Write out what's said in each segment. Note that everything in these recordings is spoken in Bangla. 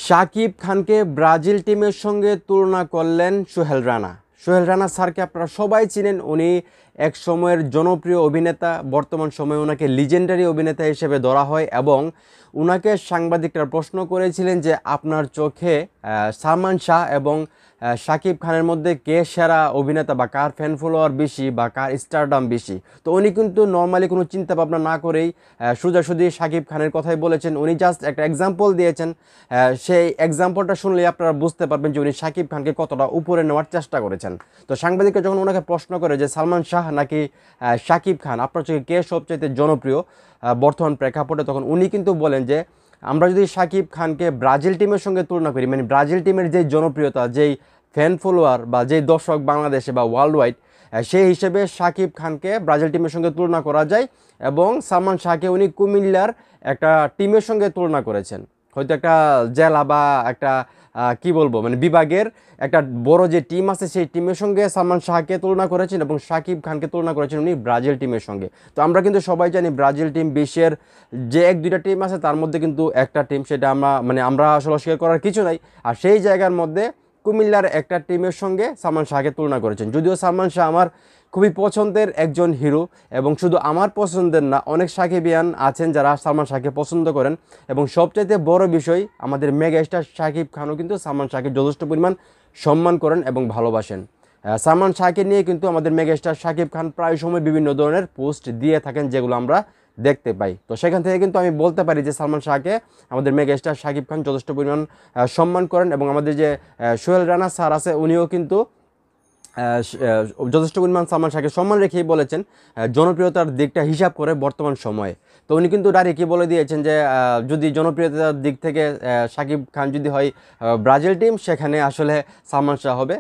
শাকিব খানকে ব্রাজিল টিমের সঙ্গে তুলনা করলেন সোহেল রানা। সোহেল রানা স্যারকে আপনারা সবাই চিনেন। উনি এক সময়ের জনপ্রিয় অভিনেতা, বর্তমান সময়ে ওনাকে লিজেন্ডারি অভিনেতা হিসেবে ধরা হয় এবং ওনাকে সাংবাদিকরা প্রশ্ন করেছিলেন যে আপনার চোখে সালমান শাহ এবং শাকিব খানের মধ্যে কে সেরা অভিনেতা বা কার ফ্যান ফলোয়ার বেশি বা কার স্টারডাম বেশি। তো উনি কিন্তু নর্মালি কোনো চিন্তা ভাবনা না করেই সোজাসুজি শাকিব খানের কথাই বলেছেন। উনি জাস্ট একটা এক্সাম্পল দিয়েছেন। সেই এক্সাম্পলটা শুনলেই আপনারা বুঝতে পারবেন যে উনি শাকিব খানকে কতটা উপরে নেওয়ার চেষ্টা করেছেন। তো সাংবাদিকরা যখন ওনাকে প্রশ্ন করে যে সালমান শাহ নাকি শাকিব খান আপনার চোখে কে সবচাইতে জনপ্রিয় বর্তমান প্রেক্ষাপটে, তখন উনি কিন্তু বলেন যে আমরা যদি শাকিব খানকে ব্রাজিল টিমের সঙ্গে তুলনা করি, মানে ব্রাজিল টিমের যেই জনপ্রিয়তা, যেই ফ্যান ফলোয়ার বা যেই দর্শক বাংলাদেশে বা ওয়ার্ল্ড ওয়াইড, সেই হিসেবে শাকিব খানকে ব্রাজিল টিমের সঙ্গে তুলনা করা যায় এবং সালমান শাহকে উনি কুমিল্লার একটা টিমের সঙ্গে তুলনা করেছেন। হয়তো একটা জেলা বা একটা কি বলবো, মানে বিভাগের একটা বড় যে টিম আছে সেই টিমের সঙ্গে সালমান শাহকে তুলনা করেছেন এবং শাকিব খানকে তুলনা করেছেন উনি ব্রাজিল টিমের সঙ্গে। তো আমরা কিন্তু সবাই জানি ব্রাজিল টিম বিশ্বের যে এক দুইটা টিম আছে তার মধ্যে কিন্তু একটা টিম, সেটা আমরা আসলে অস্বীকার করার কিছু নাই। আর সেই জায়গার মধ্যে কুমিল্লার একটা টিমের সঙ্গে সালমান শাহকে তুলনা করেছেন। যদিও সালমান শাহ আমার খুবই পছন্দের একজন হিরো এবং শুধু আমার পছন্দের না, অনেক সাকিবিয়ান আছেন যারা সালমান শাহকে পছন্দ করেন এবং সবচাইতে বড় বিষয় আমাদের মেগা স্টার শাকিব খানও কিন্তু সালমান শাহকে যথেষ্ট পরিমাণ সম্মান করেন এবং ভালোবাসেন। সালমান শাহকে নিয়ে কিন্তু আমাদের মেগা স্টার শাকিব খান প্রায় সময় বিভিন্ন ধরনের পোস্ট দিয়ে থাকেন যেগুলো আমরা দেখতে পাই। তো সেখান থেকে কিন্তু আমি বলতে পারি যে সালমান শাহকে আমাদের মেগা স্টার শাকিব খান যথেষ্ট পরিমাণ সম্মান করেন এবং আমাদের যে সোহেল রানা স্যার আছে উনিও কিন্তু যথেষ্ট পরিমাণ সালমান শাহকে সম্মান রেখেই বলেছেন জনপ্রিয়তার দিকটা হিসাব করে বর্তমান সময়ে। তো উনি কিন্তু ডাইরেক্টই বলে দিয়েছেন যে যদি জনপ্রিয়তার দিক থেকে শাকিব খান যদি হয় ব্রাজিল টিম, সেখানে আসলে সালমান শাহ হবে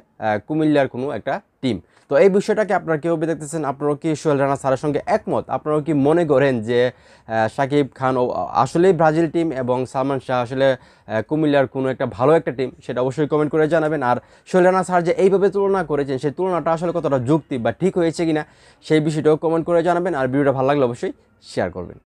কুমিল্লার কোনো একটা টিম। তো এই বিষয়টাকে আপনারা কীভাবে দেখতেছেন? আপনারাও কি সোহেল রানা স্যারের সঙ্গে একমত? আপনারাও কি মনে করেন যে শাকিব খান আসলেই ব্রাজিল টিম এবং সালমান শাহ আসলে কুমিল্লার কোনো একটা ভালো একটা টিম? সেটা অবশ্যই কমেন্ট করে জানাবেন। আর সোহেল রানা স্যার যে এইভাবে তুলনা করেছেন সেই তুলনাটা আসলে কতটা যুক্তি বা ঠিক হয়েছে কিনা সেই বিষয়টাও কমেন্ট করে জানাবেন। আর ভিডিওটা ভালো লাগলে অবশ্যই শেয়ার করবেন।